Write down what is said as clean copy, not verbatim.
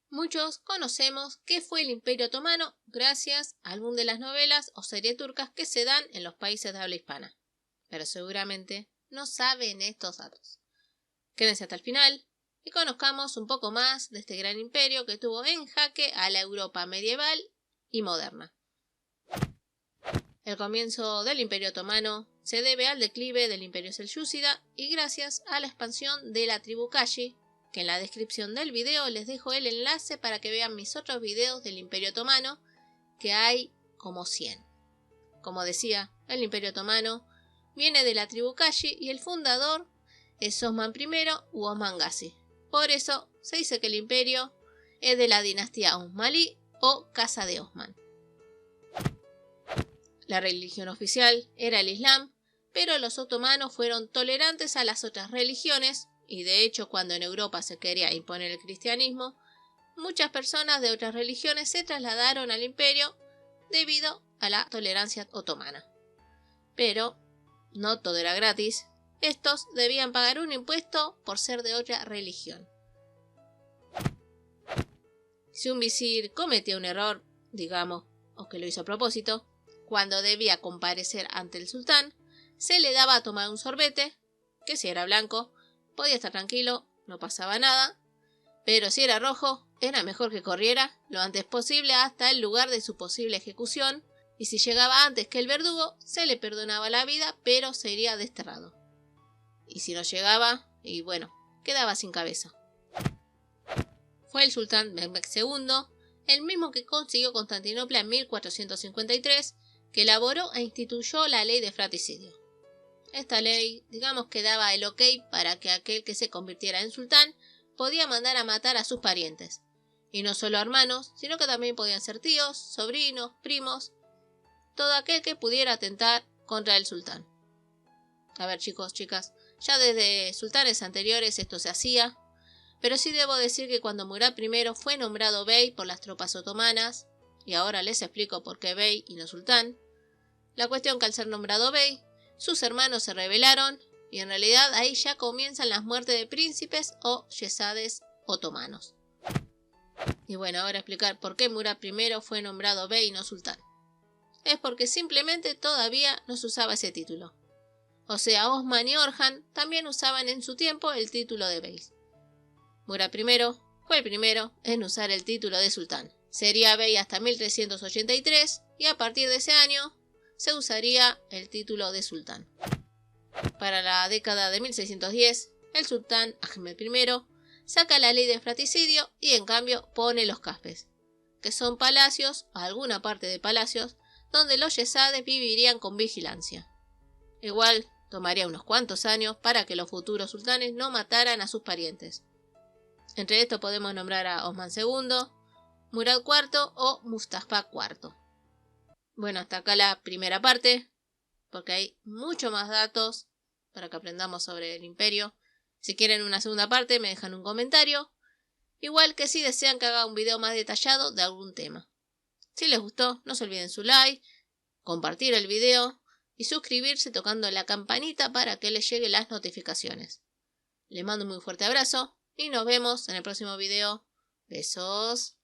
Muchos conocemos qué fue el Imperio Otomano gracias a alguna de las novelas o series turcas que se dan en los países de habla hispana, pero seguramente no saben estos datos. Quédense hasta el final y conozcamos un poco más de este gran imperio que tuvo en jaque a la Europa medieval y moderna. El comienzo del Imperio Otomano se debe al declive del Imperio Selyúcida y gracias a la expansión de la tribu Kashi, que en la descripción del video les dejo el enlace para que vean mis otros videos del Imperio Otomano, que hay como 100. Como decía, el Imperio Otomano viene de la tribu Kashi y el fundador es Osman I u Osman Gazi. Por eso se dice que el imperio es de la dinastía Osmaní o Casa de Osman. La religión oficial era el Islam, pero los otomanos fueron tolerantes a las otras religiones y de hecho cuando en Europa se quería imponer el cristianismo, muchas personas de otras religiones se trasladaron al imperio debido a la tolerancia otomana. Pero no todo era gratis. Estos debían pagar un impuesto por ser de otra religión. Si un visir cometía un error, digamos, o que lo hizo a propósito, cuando debía comparecer ante el sultán, se le daba a tomar un sorbete, que si era blanco, podía estar tranquilo, no pasaba nada, pero si era rojo, era mejor que corriera lo antes posible hasta el lugar de su posible ejecución, y si llegaba antes que el verdugo, se le perdonaba la vida, pero se iría desterrado. Y si no llegaba, y bueno, quedaba sin cabeza. Fue el sultán Mehmed II, el mismo que consiguió Constantinopla en 1453, que elaboró e instituyó la ley de fratricidio. Esta ley, digamos que daba el ok para que aquel que se convirtiera en sultán podía mandar a matar a sus parientes. Y no solo hermanos, sino que también podían ser tíos, sobrinos, primos, todo aquel que pudiera atentar contra el sultán. A ver chicos, chicas, ya desde sultanes anteriores esto se hacía, pero sí debo decir que cuando Murad I fue nombrado bey por las tropas otomanas, y ahora les explico por qué bey y no sultán, la cuestión que al ser nombrado bey, sus hermanos se rebelaron y en realidad ahí ya comienzan las muertes de príncipes o yezades otomanos. Y bueno, ahora explicar por qué Murad I fue nombrado bey y no sultán. Es porque simplemente todavía no se usaba ese título. O sea, Osman y Orhan también usaban en su tiempo el título de beys. Murad I fue el primero en usar el título de sultán. Sería bey hasta 1383 y a partir de ese año se usaría el título de sultán. Para la década de 1610, el sultán Ahmed I saca la ley de fratricidio y en cambio pone los caspes, que son palacios, o alguna parte de palacios, donde los yezades vivirían con vigilancia. Igual tomaría unos cuantos años para que los futuros sultanes no mataran a sus parientes. Entre estos podemos nombrar a Osman II, Murad IV o Mustafa IV. Bueno, hasta acá la primera parte, porque hay mucho más datos para que aprendamos sobre el imperio. Si quieren una segunda parte me dejan un comentario, igual que si desean que haga un video más detallado de algún tema. Si les gustó, no se olviden su like, compartir el video y suscribirse tocando la campanita para que les lleguen las notificaciones. Les mando un muy fuerte abrazo y nos vemos en el próximo video. Besos.